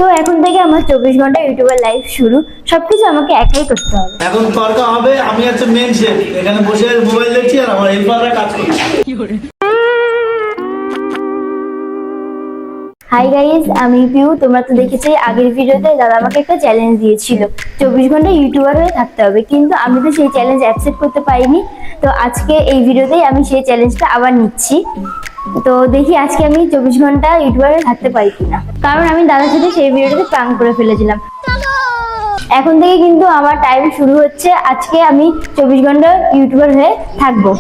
So এখন থেকে আমার 24 ঘন্টা ইউটিউবের লাইভ শুরু। সবকিছু আমাকে একাই করতে হবে। এখন তর্ক হবে, আমি হচ্ছে মেন শেফ, এখানে বসে মোবাইল দেখছি আর আমার হেল্পাররা কাজ করছে। হাই গাইস, আমি পিউ। তোমরা তো দেখেছি আগের ভিডিওতে দাদা আমাকে একটা চ্যালেঞ্জ দিয়েছিল, 24 ঘন্টা ইউটিউবার হয়ে থাকতে হবে, কিন্তু আমি তো সেই চ্যালেঞ্জ অ্যাকসেপ্ট করতে পারিনি। তো আজকে এই ভিডিওতেই আমি সেই চ্যালেঞ্জটা আবার নিচ্ছি। তো দেখি আজকে আমি 24 ঘন্টা ইউটিউবার হয়ে থাকতে পারি কিনা, কারণ আমি দাদার সাথে সেই ভিডিওটাতে প্রাঙ্ক করে ফেলেছিলাম। এখন থেকে কিন্তু আমার টাইম শুরু হচ্ছে। আজকে আমি 24 ঘন্টা ইউটিউবার হয়ে থাকবো।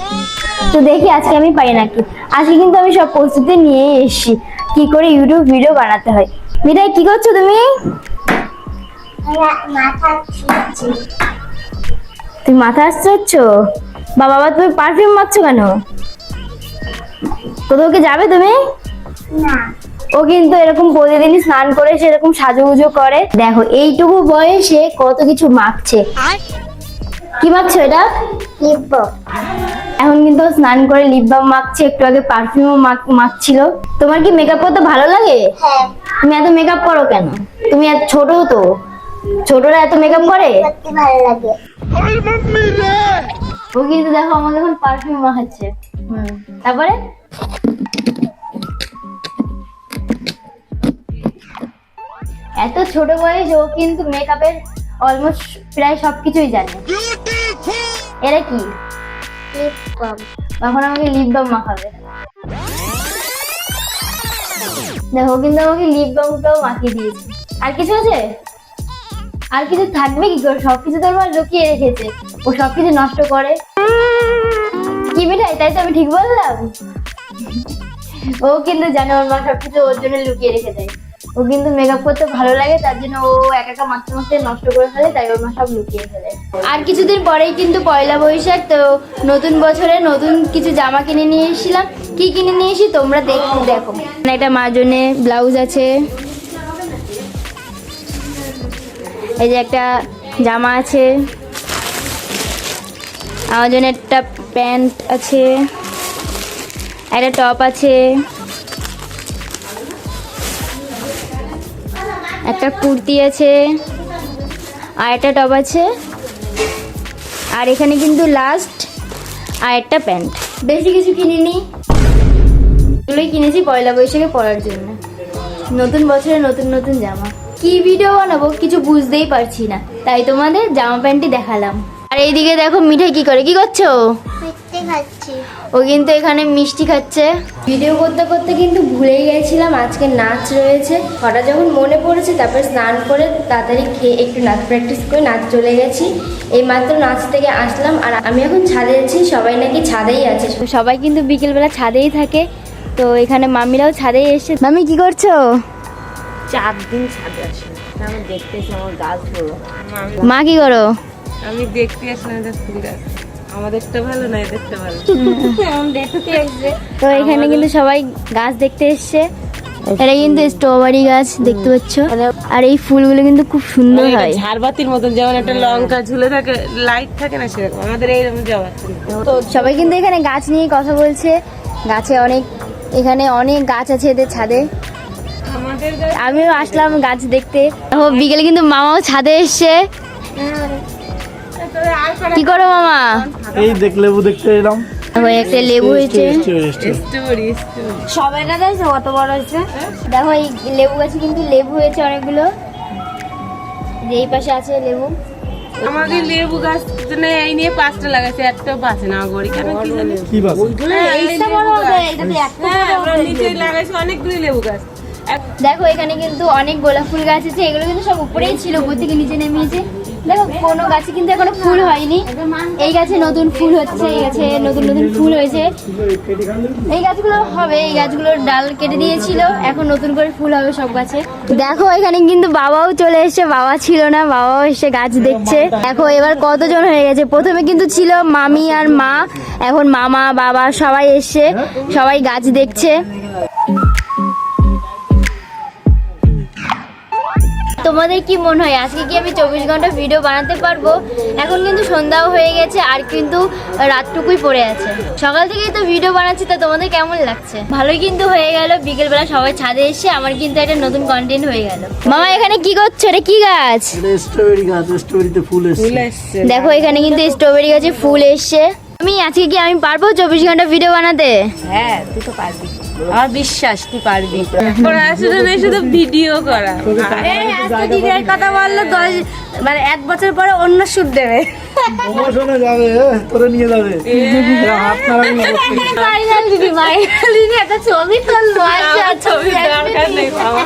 তো দেখি আজকে আমি পারি নাকি। আজকে কিন্তু আমি সব প্রস্তুতি নিয়ে এসেছি কি করে ইউটিউব ভিডিও বানাতে হয়। মিঠাই, কি করছো তুমি? তুমি মাথা আসছ? বাবা, তুমি পারফিউম মাখছো কেন? কোথাও কি যাবে তুমি? না, ও কিন্তু এরকম প্রতিদিনই স্নান করে সেরকম সাজুগুজু করে। দেখো এইটুকু বয়সে কত কিছু মাখছে। কি মাখছো এটা? Lip balm. এখন কিন্তু স্নান করে লিপ বাম মাখছে, একটু আগে পারফিউমও মাখছিল। তোমার কি মেকআপ করতে ভালো লাগে? হ্যাঁ, তুমি এত মেকআপ করো কেন? তুমি এত ছোট, তো ছোটরা এত মেকআপ করে? করতে ভালো লাগে। ও কিন্তু দেখো আমাকে এখন পারফিউম মাখাচ্ছে। তারপরে এত ছোট বয়স ও কিন্তু মেকআপের অলমোস্ট প্রায় সবকিছুই জানে। এরা কি? Lip balm. এখন আমাকে লিপ বাম মাখাবে। দেখো কিন্তু আমাকে লিপ বামটাও মাখিয়ে দিয়েছে। আর কিছু আছে? আর কিছু থাকবে কি করে? সবকিছু তো আমার লুকিয়ে রেখেছে। ও সবকিছু নষ্ট করে। কি মিঠাই, তাই তো আমি ঠিক বললাম? ও কিন্তু জানে ওর মা সবকিছু ওর জন্য লুকিয়ে রেখে দেয়। ও কিন্তু মেকআপ করতে ভালো লাগে, তার জন্য ও একা একা মাখতে মাখতে নষ্ট করে ফেলে, তাই ওর মা সব লুকিয়ে ফেলে। আর কিছুদিন পরেই কিন্তু পয়লা বৈশাখ। তো নতুন বছরে নতুন কিছু জামা কিনে নিয়ে এসেছিলাম। কি কিনে নিয়ে এসি তোমরা দেখো। একটা মার জন্য ব্লাউজ আছে, এই যে একটা জামা আছে, আমার জন্য একটা প্যান্ট আছে, একটা টপ আছে, একটা কুর্তি আছে, আর একটা টপ আছে, আর এখানে কিন্তু লাস্ট আর একটা প্যান্ট। বেশি কিছু কিনিনি, এগুলোই কিনেছি পয়লা বৈশাখে পরার জন্য। নতুন বছরে নতুন নতুন জামা। কি ভিডিও বানাবো কিছু বুঝতেই পারছি না, তাই তোমাদের জামা প্যান্টই দেখালাম। আর এইদিকে দেখো মিঠাই কি করে। কি করছো? মিষ্টি খাচ্ছি। ও কিন্তু এখানে মিষ্টি খাচ্ছে। ভিডিও করতে করতে কিন্তু ভুলেই গেছিলাম আজকে নাচ রয়েছে। হঠাৎ যখন মনে পড়েছে, তারপর স্নান করে তাড়াতাড়ি খেয়ে একটু নাচ প্র্যাকটিস করে নাচ চলে গেছি। এই মাত্র নাচ থেকে আসলাম। আর আমি এখন ছাদে আছি, সবাই নাকি ছাদেই আছে। সবাই কিন্তু বিকেলবেলা ছাদেই থাকে। তো এখানে মামিরাও ছাদেই এসছে। মামি কি করছো? 4 দিন ছাদে আসি, আমি দেখতে এসে আমার গাছগুলো। মা কি করো? আমি দেখতে আসলাম এদের ফুল গাছ। আমাদেরটা ভালো না, এদেরটা ভালো। তো এখানে কিন্তু সবাই গাছ দেখতে এসছে। এটা কিন্তু স্ট্রবেরি গাছ দেখতে পাচ্ছ। আর এই ফুলগুলো কিন্তু খুব সুন্দর হয়। ঝাড়বাতির মতন, যেমন একটা লঙ্কা ঝুলে থাকে, লাইট থাকে না, সেরকম আমাদের এইরকম ঝাড়বাতি। তো সবাই কিন্তু এখানে গাছ নিয়ে কথা বলছে। গাছে এখানে অনেক গাছ আছে এদের ছাদে। আমাদের গাছ আমিও আসলাম গাছ দেখতে। বিকেলে কিন্তু মামাও ছাদে এসছে। কি করো মামা? এই লেবু দেখতে এলাম। একটা লেবু হয়েছে। স্ট্রবেরি। সবাই না দেখছো কত বড় হয়েছে। দেখো এই লেবু গাছে কিন্তু লেবু হয়েছে অনেকগুলো। এই পাশে আছে লেবু। আমাদের লেবু গাছ এই নিয়ে 5টা লাগাইছে, একটাও পাচ্ছে না গড়ি কেন কি জানি। কি বাস? এইটা বড় হবে, এটাতে একটা আমরা নিচে লাগাইছি অনেকগুলি লেবু গাছ। দেখো এখানে কিন্তু অনেক গোলাপ ফুল গাছ আছে। এগুলো কিন্তু সব উপরেই ছিল, উপর থেকে নিচে নেমেছে। দেখো কোনো গাছে কিন্তু এখনো ফুল হয়নি। এই গাছে নতুন ফুল হচ্ছে, এই গাছে নতুন নতুন ফুল হয়েছে। এই গাছগুলো হবে, এই গাছগুলোর ডাল কেটে দিয়েছিল, এখন নতুন করে ফুল হবে সব গাছে। দেখো এখানে কিন্তু বাবাও চলে এসেছে। বাবা ছিল না, বাবাও এসে গাছ দেখছে। দেখো এবার কতজন হয়ে গেছে। প্রথমে কিন্তু ছিল মামি আর মা, এখন মামা বাবা সবাই এসছে, সবাই গাছ তো তোমাদের কি মনে হয় আজকে কি আমি 24 ঘন্টা ভিডিও বানাতে পারবো? এখন কিন্তু সন্ধ্যাও হয়ে গেছে আর কিন্তু রাতটুকুই পড়ে আছে। সকাল থেকেই তো ভিডিও বানাচ্ছি, তা তোমাদের কেমন লাগছে? ভালোই কিন্তু হয়ে গেল, বিকেলবেলা সবাই ছাদে এসে আমার কিন্তু একটা নতুন কন্টেন্ট হয়ে গেল। মামা এখানে কি করছো? এটা কি গাছ? স্ট্রবেরি গাছ, স্ট্রবেরিতে ফুল ফুল এসছে। এসছে। দেখো এখানে কিন্তু স্ট্রবেরি গাছে ফুল এসছে। আমি আজকে কি আমি পারবো 24 ঘন্টা ভিডিও বানাতে? হ্যাঁ তুই তো পারবি, আমার বিশ্বাস তুই পারবি। পড়াশোনা নেই, শুধু ভিডিও করা। আজকে দিদির কথা বললো 10 মানে 1 বছর পরে অন্য শুট দেবে। প্রমোশনে যাবে, তোরে নিয়ে যাবে। হাত নাড়াবি না। ফাইনাল দিদি একটা ছবি তুলবো। আচ্ছা ছবি দরকার নেই বাবা।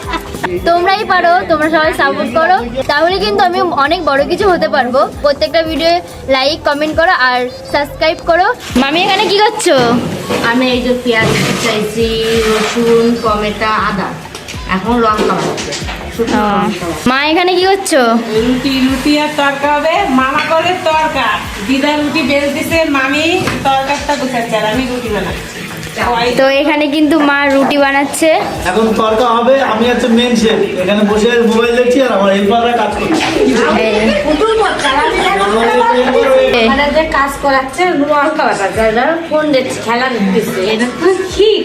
তোমরাই পারো, তোমরা সবাই সাপোর্ট করো, তাহলে কিন্তু আমি অনেক বড় কিছু হতে পারবো। প্রত্যেকটা ভিডিও লাইক কমেন্ট করো আর সাবস্ক্রাইব করো। মামি এখানে কি করছো? আমি এই যে পেঁয়াজ চাইছি, রসুন, টমেটো, আদা, এখন লঙ্কা বাড়ছে। মা এখানে কি করছো? রুটি আর তরকা হবে। মামা করে তরকা, দিদা রুটি বেলতেছে, মামি তরকারটা গুছাচ্ছে আর আমি রুটি বানাচ্ছি। তো এখানে কিন্তু মা রুটি বানাচ্ছে। এখন তরকা হবে, আমি হচ্ছে মেন শেফ, এখানে বসে মোবাইল দেখছি আর আমার হেল্পাররা কাজ করছে। মানে যে কাজ করাচ্ছে লঙ্কা বাটা, যারা ফোন দেখছে, খেলা দেখতেছে, এটা তো ঠিক।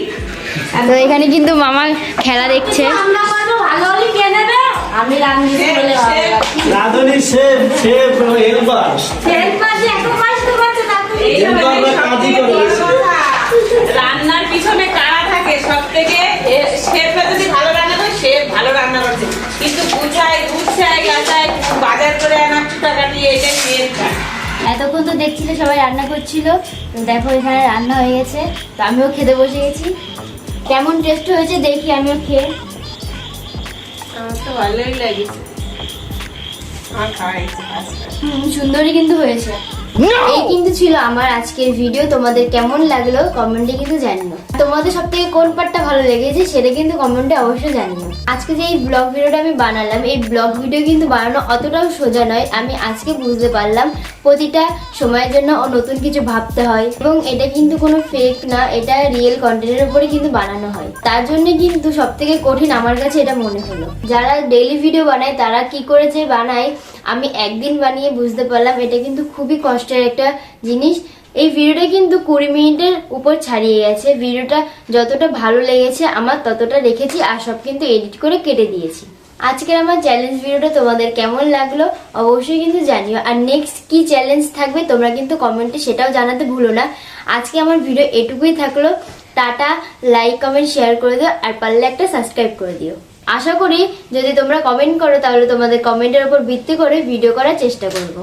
তো এখানে কিন্তু মামা খেলা দেখছে। আমরা বলবো ভালো হলে কে নেবে? আমি রান্নি বলে রাধুনি শেফ, শেফ হেল্পার। সেল পাশে এত কষ্ট করছে না তুমি। হেল্পাররা কাজই করে। রান্নার পিছনে কারা থাকে সব থেকে? শেফরা যদি ভালো রান্না করে, শেফ ভালো রান্না করছে, কিন্তু গুছায় গাছায় বাজার করে আনা টাকা দিয়ে, এটা শেফ। এতক্ষণ তো দেখছিলে সবাই রান্না করছিল, তো দেখো এখানে রান্না হয়ে গেছে, তো আমিও খেতে বসে গেছি। কেমন টেস্ট হয়েছে দেখি আমিও খেয়ে। আমার তো ভালোই লাগছে, আমার খাওয়া ইচ্ছে পাঁচটা। সুন্দরই কিন্তু হয়েছে। এই কিন্তু ছিল আমার আজকের ভিডিও। তোমাদের কেমন লাগলো কমেন্টে কিন্তু জানিও। তোমাদের সব থেকে কোন পার্টটা ভালো লেগেছে সেটা কিন্তু কমেন্টে অবশ্যই জানিও। আজকে যে এই ব্লগ ভিডিওটা আমি বানালাম, এই ব্লগ ভিডিও কিন্তু বানানো অতটাও সোজা নয়। আমি আজকে বুঝতে পারলাম প্রতিটা সময়ের জন্য ও নতুন কিছু ভাবতে হয়, এবং এটা কিন্তু কোনো ফেক না, এটা রিয়েল কন্টেন্টের উপরে কিন্তু বানানো হয়। তার জন্য কিন্তু সব থেকে কঠিন আমার কাছে এটা মনে হলো। যারা ডেইলি ভিডিও বানায় তারা কি করে যে বানায়, আমি একদিন বানিয়ে বুঝতে পারলাম এটা কিন্তু খুবই কষ্টের একটা জিনিস। এই ভিডিওটা কিন্তু 20 মিনিটের উপর ছাড়িয়ে গেছে। ভিডিওটা যতটা ভালো লেগেছে আমার ততটা রেখেছি, আর সব কিন্তু এডিট করে কেটে দিয়েছি। আজকের আমার চ্যালেঞ্জ ভিডিওটা তোমাদের কেমন লাগলো অবশ্যই কিন্তু জানিও। আর নেক্সট কি চ্যালেঞ্জ থাকবে তোমরা কিন্তু কমেন্টে সেটাও জানাতে ভুলো না। আজকে আমার ভিডিও এটুকুই থাকলো। টাটা, লাইক কমেন্ট শেয়ার করে দিও, আর পারলে একটা সাবস্ক্রাইব করে দিও। আশা করি যদি তোমরা কমেন্ট করো তাহলে তোমাদের কমেন্টের উপর ভিত্তি করে ভিডিও করার চেষ্টা করব।